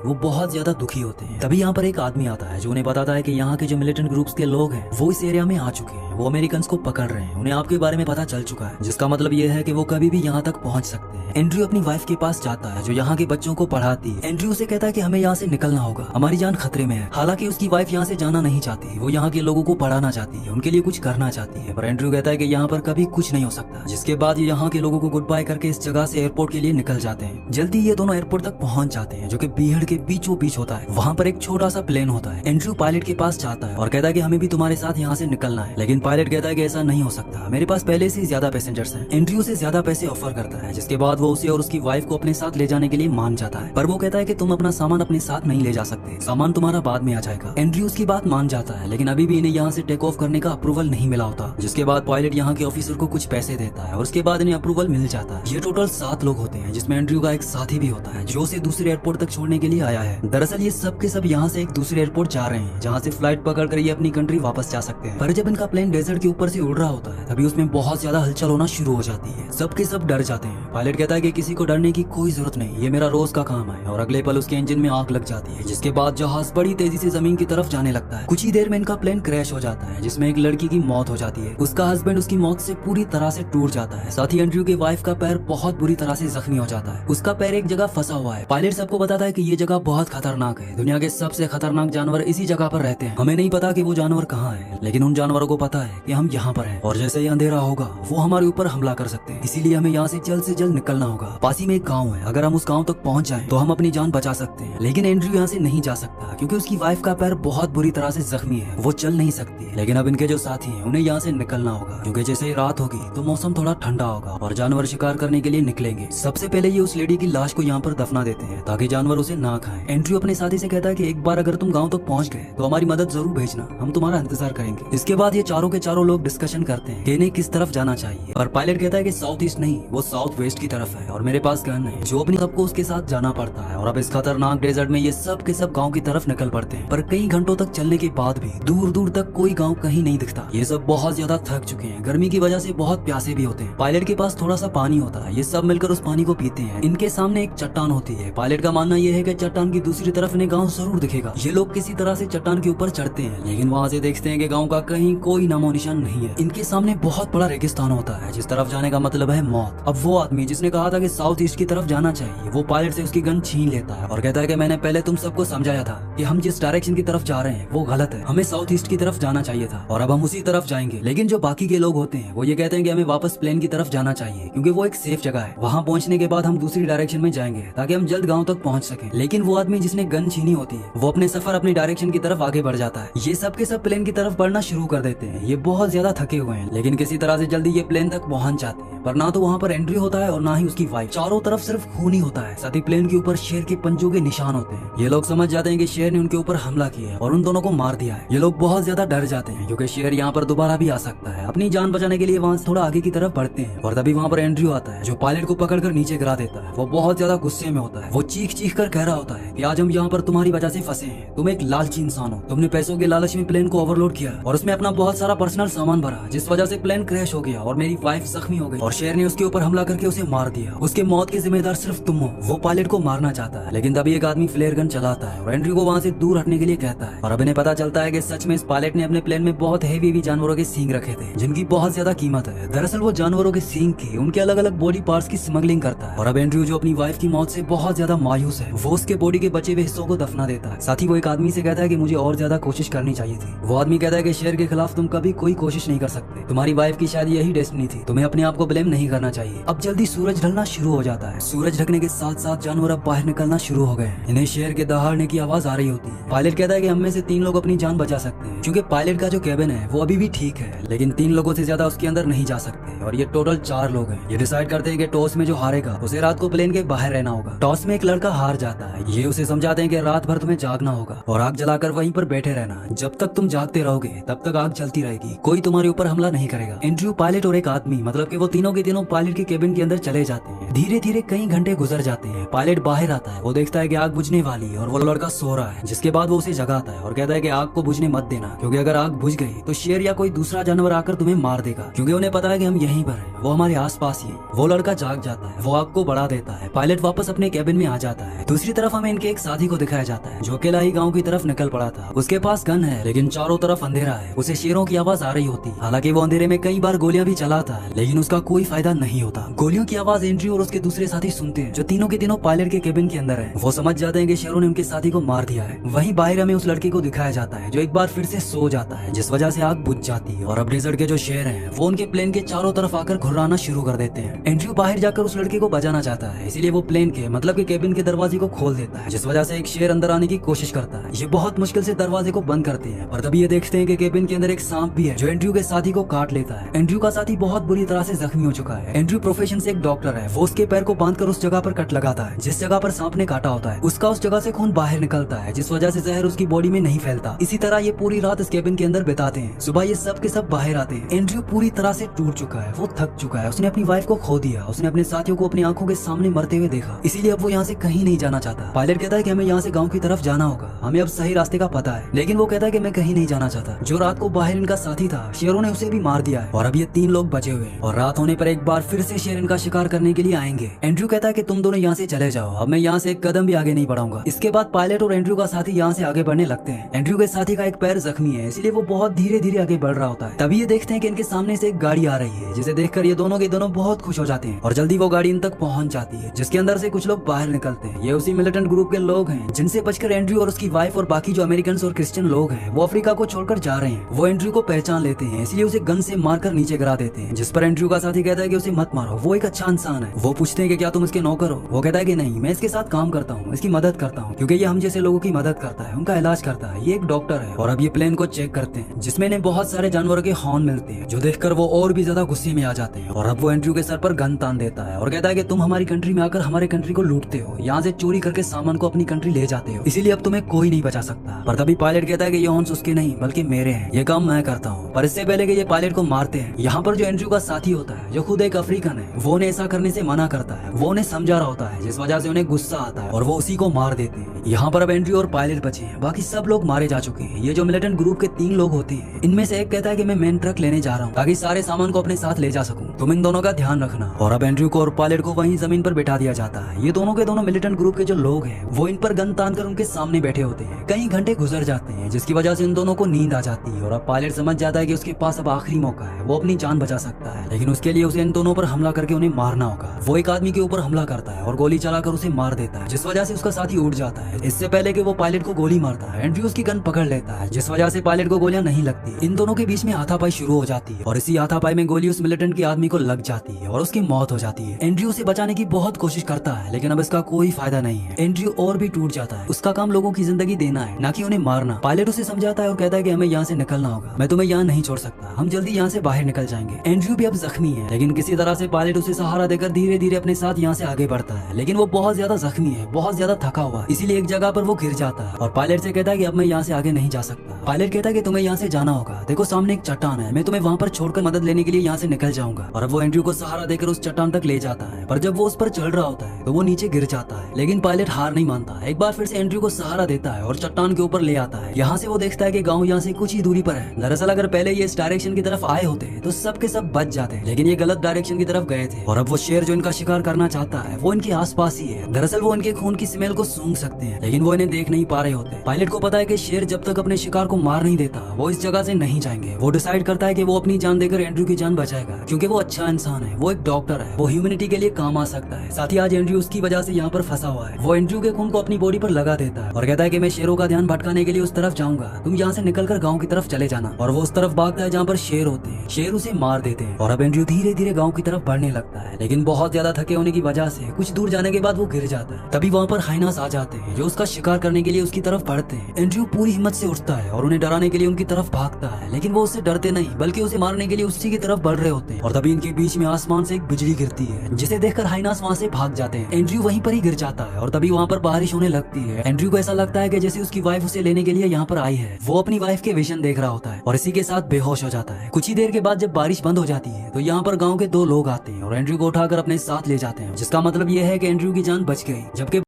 वो बहुत ज्यादा दुखी होते हैं। तभी यहाँ पर एक आदमी आता है जो उन्हें बताता है कि यहाँ के जो मिलिटेंट ग्रुप्स के लोग हैं वो इस एरिया में आ चुके हैं, वो अमेरिकन को पकड़ रहे हैं, उन्हें आपके बारे में पता चल चुका है, जिसका मतलब ये है कि वो कभी भी यहाँ तक पहुँच सकते हैं। एंड्रयू अपनी वाइफ के पास जाता है जो यहाँ के बच्चों को पढ़ाती है। एंड्रयू से कहता है कि हमें यहाँ से निकलना होगा, हमारी जान खतरे में है। हालांकि उसकी वाइफ यहाँ से जाना नहीं चाहती, वो यहाँ के लोगों को पढ़ाना चाहती है, उनके लिए कुछ करना चाहती है, पर एंड्रयू कहता है कि यहाँ पर कभी कुछ नहीं हो सकता। जिसके बाद ये यहाँ के लोगों को गुड बाय करके इस जगह से एयरपोर्ट के लिए निकल जाते हैं। जल्दी ये दोनों एयरपोर्ट तक पहुंच जाते हैं जो कि भीड़ के बीचों बीच होता है। वहाँ पर एक छोटा सा प्लेन होता है। एंड्रयू पायलट के पास जाता है और कहता है कि हमें भी तुम्हारे साथ यहाँ से निकलना है, लेकिन पायलट कहता है कि ऐसा नहीं हो सकता, मेरे पास पहले से ज्यादा पैसेंजर्स हैं। एंड्रयू से ज्यादा पैसे ऑफर करता है, जिसके बाद वो उसे और उसकी वाइफ को अपने साथ ले जाने के लिए मान जाता है, पर वो कहता है कि तुम अपना सामान अपने साथ नहीं ले जा सकते, सामान तुम्हारा बाद में आ जाएगा। एंड्रयू उसकी बात मान जाता है, लेकिन अभी भी इन्हें यहाँ से टेक ऑफ करने का अप्रूवल नहीं मिला होता। जिसके बाद पायलट यहाँ के ऑफिसर को कुछ पैसे देता है और उसके बाद इन्हें अप्रूवल मिल जाता है। ये टोटल 7 लोग होते हैं, जिसमें एंड्रयू का एक साथी भी होता है जो उसे दूसरे एयरपोर्ट तक छोड़ने के लिए आया है। दरअसल ये सब के सब यहाँ से एक दूसरे एयरपोर्ट जा रहे हैं जहाँ से फ्लाइट पकड़ कर ये अपनी कंट्री वापस जा सकते हैं। पर जब इनका प्लेन डेजर्ट के ऊपर से उड़ रहा होता है तभी उसमें बहुत ज्यादा हलचल होना शुरू हो जाती है। सबके सब डर जाते हैं। पायलट कहता है कि किसी को डरने की कोई जरूरत नहीं, ये मेरा रोज का काम है, और अगले पल उसके इंजन में आग लग जाती है। जिसके बाद जहाज बड़ी तेजी से जमीन की तरफ जाने लगता है। कुछ ही देर में इनका प्लेन क्रैश हो जाता है, जिसमें एक लड़की की मौत हो जाती है। उसका हस्बैंड उसकी मौत से पूरी तरह से टूट जाता है। साथ ही एंड्रयू की वाइफ का पैर बहुत बुरी तरह से जख्मी हो जाता है। उसका पैर एक जगह फंसा हुआ है। पायलट सबको बताता है कि ये जगह बहुत खतरनाक है, दुनिया के सबसे खतरनाक जानवर इसी जगह पर रहते हैं। हमें नहीं पता कि वो जानवर कहाँ है, लेकिन उन जानवरों को पता है कि हम यहाँ पर हैं, और जैसे ही अंधेरा होगा वो हमारे ऊपर हमला कर सकते हैं, इसीलिए हमें यहाँ से जल्द निकलना होगा। पास ही में एक गाँव है, अगर हम उस गाँव तक पहुँच जाएं तो हम अपनी जान बचा सकते हैं। लेकिन एंड्रयू यहाँ से नहीं जा सकता क्योंकि उसकी वाइफ का पैर बहुत बुरी तरह से जख्मी है, वो चल नहीं सकती। लेकिन अब इनके जो साथी हैं उन्हें यहाँ से निकलना होगा, क्योंकि जैसे ही रात होगी तो मौसम थोड़ा ठंडा होगा और जानवर शिकार करने के लिए निकलेंगे। सबसे पहले ये उस लेडी की लाश को यहाँ पर दफना देते हैं ताकि जानवर उसे ना खाएं। एंड्रयू अपने साथी से कहता है कि एक बार अगर तुम गाँव तक पहुँच गए तो हमारी मदद जरूर भेजना, हम तुम्हारा इंतजार करेंगे। इसके बाद ये चारों के चारों लोग डिस्कशन करते हैं कि इन्हें किस तरफ जाना चाहिए, और पायलट कहता है कि साउथ ईस्ट नहीं, वो साउथ वेस्ट की तरफ है, और मेरे पास गन है जो अपनी सबको उसके साथ जाना पड़ता है। और अब इस खतरनाक डेजर्ट में ये सब के सब गाँव की तरफ निकल पड़ते हैं, पर कई घंटों तक चलने के बाद भी दूर दूर तक कोई गाँव कहीं नहीं दिखता। ये सब बहुत ज्यादा थक चुके हैं, गर्मी की वजह से बहुत प्यासे भी होते हैं। पायलट के पास थोड़ा सा पानी होता है, ये सब मिलकर उस पानी को पीते हैं। इनके सामने एक चट्टान होती है। पायलट का मानना यह है कि चट्टान की दूसरी तरफ इन्हें गाँव जरूर दिखेगा। ये लोग किसी तरह से चट्टान के ऊपर चढ़ते हैं, लेकिन वहाँ से देखते हैं कि गाँव का कहीं कोई नामो निशान नहीं है। इनके सामने बहुत बड़ा रेगिस्तान होता है, जिस तरफ जाने का मतलब है मौत। अब वो आदमी जिसने कहा था कि साउथ ईस्ट की तरफ जाना चाहिए, वो पायलट से उसकी गन छीन लेता है और कहता है कि मैंने पहले तुम सबको समझाया था कि हम जिस डायरेक्शन की तरफ जा रहे हैं वो गलत है, हमें साउथ ईस्ट की तरफ जाना चाहिए था, और अब हम उसी तरफ जाएंगे। लेकिन जो बाकी के लोग होते हैं वो ये कहते हैं कि हमें वापस प्लेन की तरफ जाना चाहिए, क्योंकि वो एक सेफ जगह है। वहाँ पहुँचने के बाद हम दूसरी डायरेक्शन में जाएंगे ताकि हम जल्द गाँव तक पहुँच सके। लेकिन वो आदमी जिसने गन छीनी होती है वो अपने सफर अपनी डायरेक्शन की तरफ आगे बढ़ जाता है। ये सब के सब प्लेन की तरफ बढ़ना शुरू कर देते हैं। ये बहुत ज्यादा थके हुए हैं, लेकिन किसी तरह से जल्दी ये प्लेन तक पहुंच जाते हैं। पर ना तो वहाँ पर एंड्रयू होता है और ना ही उसकी वाइफ। चारों तरफ सिर्फ खून ही होता है। साथ ही प्लेन के ऊपर शेर के पंजों के निशान होते हैं। ये लोग समझ जाते हैं कि शेर ने उनके ऊपर हमला किया है और उन दोनों को मार दिया है। ये लोग बहुत ज्यादा डर जाते हैं क्योंकि शेर यहाँ पर दोबारा भी आ सकता है। अपनी जान बचाने के लिए वहाँ से थोड़ा आगे की तरफ बढ़ते हैं, और तभी वहाँ पर एंड्रयू आता है जो पायलट को पकड़कर नीचे गिरा देता है। वो बहुत ज्यादा गुस्से में होता है। वो चीख चीख कर कह रहा होता है कि आज हम यहाँ पर तुम्हारी वजह से फंसे हैं, तुम एक लालची इंसान हो, तुमने पैसों के लालच में प्लेन को ओवरलोड किया और उसमें अपना बहुत सारा पर्सनल सामान भरा, जिस वजह से प्लेन क्रैश हो गया और मेरी वाइफ जख्मी हो गई, और शेर ने उसके ऊपर हमला करके उसे मार दिया। उसके मौत के जिम्मेदार सिर्फ तुम हो। वो पायलट को मारना चाहता है, लेकिन तभी एक आदमी फ्लेयर गन चलाता है और एंड्रयू को वहाँ से दूर हटने के लिए कहता है। और अब इन्हें पता चलता है कि सच में इस पायलट ने अपने प्लेन में बहुत हेवी जानवरों के सींग रखे थे, जिनकी बहुत ज्यादा कीमत है। दरअसल वो जानवरों के सींग की उनके अलग अलग बॉडी पार्ट्स की स्मगलिंग करता है। और अब एंड्रयू जो अपनी वाइफ की मौत से बहुत ज्यादा मायूस है, वो उसके बॉडी के बचे हुए हिस्सों को दफना देता है। साथ ही वो एक आदमी से कहता है कि मुझे और ज्यादा कोशिश करनी चाहिए थी। वो आदमी कहता है कि शेर के खिलाफ तुम कभी कोई कोशिश नहीं कर सकते, तुम्हारी वाइफ की शायद यही डेस्टिनी थी, तुम्हें अपने आप को ब्लेम नहीं करना चाहिए। अब जल्दी सूरज ढलना शुरू हो जाता है। सूरज ढकने के साथ साथ जानवर अब बाहर निकलना शुरू हो गए हैं। इन्हें शेर के दहाड़ने की आवाज आ रही होती है। पायलट कहता है कि हम में से 3 लोग अपनी जान बचा सकते हैं, क्योंकि पायलट का जो केबिन है वो अभी भी ठीक है, लेकिन 3 लोगों से ज्यादा उसके अंदर नहीं जा सकते, और ये टोटल 4 लोग हैं। ये डिसाइड करते हैं कि टॉस में जो हारेगा उसे रात को प्लेन के बाहर रहना होगा। टॉस में एक लड़का हार जाता है। ये उसे समझाते हैं कि रात भर तुम्हें जागना होगा और आग जलाकर वहीं पर बैठे रहना। जब तक तुम जागते रहोगे तब तक आग चलती रहेगी, कोई तुम्हारे ऊपर हमला नहीं करेगा। एंड्रयू, पायलट और एक आदमी, मतलब कि वो तीनों के तीनों पायलट के केबिन के अंदर चले जाते हैं। धीरे धीरे कई घंटे गुजर जाते हैं। पायलट बाहर आता है, वो देखता है कि आग बुझने वाली है और वो लड़का सो रहा है। जिसके बाद वो उसे जगाता है और कहता है कि आग को बुझने मत देना, क्योंकि अगर आग बुझ गई तो शेर या कोई दूसरा जानवर आकर तुम्हें मार देगा, क्योंकि उन्हें पता है कि हम यहीं पर हैं, वो हमारे आसपास ही है। वो लड़का जाग जाता है, वो आग को बढ़ा देता है। पायलट वापस अपने केबिन में आ जाता है। दूसरी तरफ हमें इनके के एक साथी को दिखाया जाता है जो अकेला ही गांव की तरफ निकल पड़ा था। उसके पास गन है लेकिन चारों तरफ अंधेरा है। उसे शेरों की आवाज आ रही होती है। हालांकि वो अंधेरे में कई बार गोलियां भी चलाता है लेकिन उसका कोई फायदा नहीं होता। गोलियों की आवाज एंड्रयू और उसके दूसरे साथी सुनते हैं जो तीनों के तीनों पायलट के केबिन के अंदर है। वो समझ जाते हैं कि शेरों ने उनके साथी को मार दिया है। वहीं बाहर हमें उस लड़के को दिखाया जाता है जो एक बार फिर से सो जाता है जिस वजह से आग बुझ जाती है और अब डेजर्ट के जो शेर हैं वो उनके प्लेन के चारों तरफ आकर घुर्राना शुरू कर देते हैं। एंड्रयू बाहर जाकर उस लड़के को बचाना चाहता है इसीलिए वो प्लेन के मतलब के केबिन के दरवाजे को खोल देता है जिस वजह से एक शेर अंदर आने की कोशिश करता है। ये बहुत मुश्किल से दरवाजे को बंद करते हैं पर तभी ये देखते हैं कि केबिन के अंदर एक सांप भी है जो एंड्रयू के साथी को काट लेता है। एंड्रयू का साथी बहुत बुरी तरह से जख्मी हो चुका है। एंड्रयू प्रोफेशन से एक डॉक्टर है। वो उसके पैर को बांधकर उस जगह पर कट लगाता है जिस जगह पर सांप ने काटा होता है। उसका उस जगह से खून बाहर निकलता है जिस वजह से जहर उसकी बॉडी में नहीं फैलता। इसी तरह ये पूरी रात इस केबिन के अंदर बिताते हैं। सुबह ये सब के सब बाहर आते हैं। एंड्रयू पूरी तरह से टूट चुका है। वो थक चुका है। उसने अपनी वाइफ को खो दिया। उसने अपने साथियों को अपनी आंखों के सामने मरते हुए देखा इसीलिए अब वो यहाँ से कहीं नहीं जाना चाहता। पायलट कहता है कि हमें यहाँ से गाँव की तरफ जाना होगा। हमें अब सही रास्ते का पता है लेकिन वो कहता है कि मैं कहीं नहीं जाना चाहता। जो रात को बाहर इनका साथी था शेरों ने उसे भी मार दिया है और अब ये 3 लोग बचे हुए हैं और रात होने पर एक बार फिर से शेर इनका शिकार करने के लिए आएंगे। एंड्रयू कहता है कि तुम दोनों यहाँ से चले जाओ। अब मैं यहाँ से एक कदम भी आगे नहीं बढ़ाऊंगा। इसके बाद पायलट और एंड्रयू का साथी यहाँ से आगे बढ़ने लगते हैं। एंड्रयू के साथी का एक पैर जख्मी है इसलिए वो बहुत धीरे धीरे आगे बढ़ रहा होता है। तभी ये देखते हैं कि इनके सामने से एक गाड़ी आ रही है जिसे देखकर ये दोनों के दोनों बहुत खुश हो जाते हैं और जल्दी वो गाड़ी इन तक पहुंच जाती है जिसके अंदर से कुछ लोग बाहर निकलते हैं। ये उसी मिलिटेंट ग्रुप के लोग हैं जिनसे बचकर एंड्रयू और उसकी वाइफ और बाकी जो अमेरिकन और क्रिश्चियन लोग हैं वो अफ्रीका को छोड़कर जा रहे हैं। वो एंड्रयू को पहचान लेते हैं इसलिए उसे गन से मारकर नीचे गिरा देते हैं जिस पर एंड्रयू का साथी कहता है कि उसे मत मारो, वो एक अच्छा इंसान है। वो पूछते हैं कि क्या तुम इसके नौकर हो? वो कहता है कि नहीं, मैं इसके साथ काम करता हूँ, इसकी मदद करता हूँ क्योंकि ये हम जैसे लोगों की मदद करता है, उनका इलाज करता है। ये एक डॉक्टर है। और अब ये प्लेन को चेक करते हैं जिसमें इन्हें बहुत सारे जानवरों के हॉर्न मिलते हैं जो देखकर वो और भी ज्यादा गुस्से में आ जाते हैं। और अब वो एंड्रयू के सर पर गन तान देता है और कहता है कि तुम हमारी कंट्री में आकर हमारे कंट्री को लूटते हो, यहाँ से चोरी करके सामान को अपनी कंट्री ले जाते हो, इसीलिए अब तुम्हें कोई नहीं बचा सकता। पर तभी पायलट कहता है कि ये हॉर्न्स उसके नहीं बल्कि मेरे हैं, ये काम मैं करता हूँ। पर इससे पहले कि ये पायलट को मारते हैं, यहाँ पर जो एंड्रयू का साथी होता है जो खुद एक अफ्रीकन है, वो उन्हें ऐसा करने से मना करता है। वो उन्हें समझा रहा होता है जिस वजह से उन्हें गुस्सा आता है और वो उसी को मार देते हैं। यहाँ पर अब एंड्रयू और पायलट बचे हैं, बाकी सब लोग मारे जा चुके हैं। ये जो मिलिटेंट ग्रुप के 3 लोग होते हैं, इनमें से एक कहता है कि मैं मेन ट्रक लेने जा रहा हूँ ताकि सारे सामान को अपने साथ ले जा सकूं, तुम इन दोनों का ध्यान रखना। और अब एंड्रयू को और पायलट को वहीं जमीन पर बैठा दिया जाता है। ये दोनों के दोनों मिलिटेंट ग्रुप के जो लोग हैं वो इन पर गन तान कर उनके सामने बैठे होते हैं। कई घंटे गुजर जाते हैं जिसकी वजह से इन दोनों को नींद आ जाती है और अब पायलट समझ जाता है कि उसके पास अब आखिरी मौका है, वो अपनी जान बचा सकता है, लेकिन उसके लिए उसे इन दोनों पर हमला करके उन्हें मारना होगा। वो एक आदमी के ऊपर हमला करता है और गोली चलाकर उसे मार देता है जिस वजह से उसका साथी उड़ जाता है। इससे पहले कि वो पायलट को गोली मारता है, एंड्रयू उसकी गन पकड़ लेता है जिस वजह से पायलट को गोलियां नहीं लगती। इन दोनों के बीच में हाथापाई शुरू हो जाती है और इसी हाथापाई में गोली उस मिलिटेंट के आदमी को लग जाती है और उसकी मौत हो जाती है। एंड्रयू उसे बचाने की बहुत कोशिश करता है लेकिन अब इसका कोई फायदा नहीं है। एंड्रयू और भी टूट जाता है। उसका काम लोगों की जिंदगी देना है, ना कि उन्हें मारना। पायलट उसे समझाता है और कहता है कि हमें यहाँ से निकलना होगा, मैं तुम्हें यहाँ नहीं छोड़ सकता, हम जल्दी यहाँ से बाहर निकल जाएंगे। एंड्रयू भी अब जख्मी है लेकिन किसी तरह से पायलट उसे सहारा देकर धीरे धीरे अपने साथ यहाँ से आगे बढ़ता है, लेकिन वो बहुत ज्यादा जख्मी है, बहुत ज्यादा थका हुआ, इसीलिए एक जगह पर वो गिर जाता है और पायलट से कहता है कि अब मैं यहाँ से आगे नहीं जा सकता। पायलट कहता है कि तुम्हें यहाँ से जाना होगा, देखो सामने एक चट्टान है, मैं तुम्हें वहाँ पर छोड़कर मदद लेने के लिए यहाँ से निकल जाऊंगा। और अब वो एंड्रयू को सहारा देकर उस चट्टान तक ले जाता है, पर जब वो उस पर चढ़ रहा होता है तो वो नीचे गिर जाता है, लेकिन पायलट हार नहीं मानता। एक बार फिर से एंड्रयू को सहारा देता है और चट्टान के ऊपर ले आता है। यहाँ से वो देखता है कि गाँव यहाँ से कुछ ही दूरी पर है। दरअसल अगर पहले ये इस डायरेक्शन की तरफ आए होते तो सब के सब बच जाते, लेकिन ये गलत डायरेक्शन की तरफ गए थे। और अब वो शेर जो इनका शिकार करना चाहता है वो इनके आसपास ही है। दरअसल वो इनके खून की स्मेल को सूंघ सकते हैं लेकिन वो इन्हें देख नहीं पा रहे होते। पायलट को पता है कि शेर जब तक अपने शिकार को मार नहीं देता वो इस जगह से नहीं जाएंगे। वो डिसाइड करता है कि वो अपनी जान देकर एंड्रयू की जान बचाएगा क्योंकि वो अच्छा इंसान है, वो एक डॉक्टर है, वो ह्यूमैनिटी के लिए काम आ सकता है। साथ ही आज एंड्रयू उसकी वजह से यहाँ पर फंसा हुआ है। वो एंड्रयू के खून को अपनी बॉडी पर लगा देता है और कहता है कि मैं शेरों का ध्यान भटकाने के लिए उस तरफ जाऊंगा, तुम यहाँ से निकलकर गाँव की तरफ चले जाना। और वो उस तरफ भागता है जहाँ पर शेर होते हैं। शेर उसे मार देते हैं और अब एंड्रयू धीरे धीरे गाँव की तरफ बढ़ने लगता है, लेकिन बहुत ज्यादा थके होने की वजह से कुछ दूर जाने के बाद वो गिर जाता है। तभी वहाँ पर हाइनास आ जाते हैं जो उसका शिकार करने के लिए उसकी तरफ बढ़ते हैं। एंड्रयू पूरी हिम्मत से उठता है और उन्हें डराने के लिए उनकी तरफ भागता है, लेकिन वो उससे डरते नहीं बल्कि उसे मारने के लिए उसी की तरफ बढ़ रहे होते हैं। और तभी इनके बीच में आसमान से एक बिजली गिरती है जिसे देखकर हाइनास वहाँ से भाग जाते हैं। एंड्रयू वहीं पर ही गिर जाता है और तभी वहाँ पर बारिश होने लगती है। एंड्रयू को ऐसा लगता है कि जैसे उसकी वाइफ उसे लेने के लिए यहाँ पर आई है। वो अपनी वाइफ के विजन देख रहा होता है और इसी के साथ बेहोश हो जाता है। कुछ ही देर के बाद जब बारिश बंद हो जाती है तो यहाँ पर गाँव के 2 लोग आते हैं और एंड्रयू को उठाकर अपने साथ ले जाते हैं, जिसका मतलब ये है कि एंड्रयू की जान बच गई। जबकि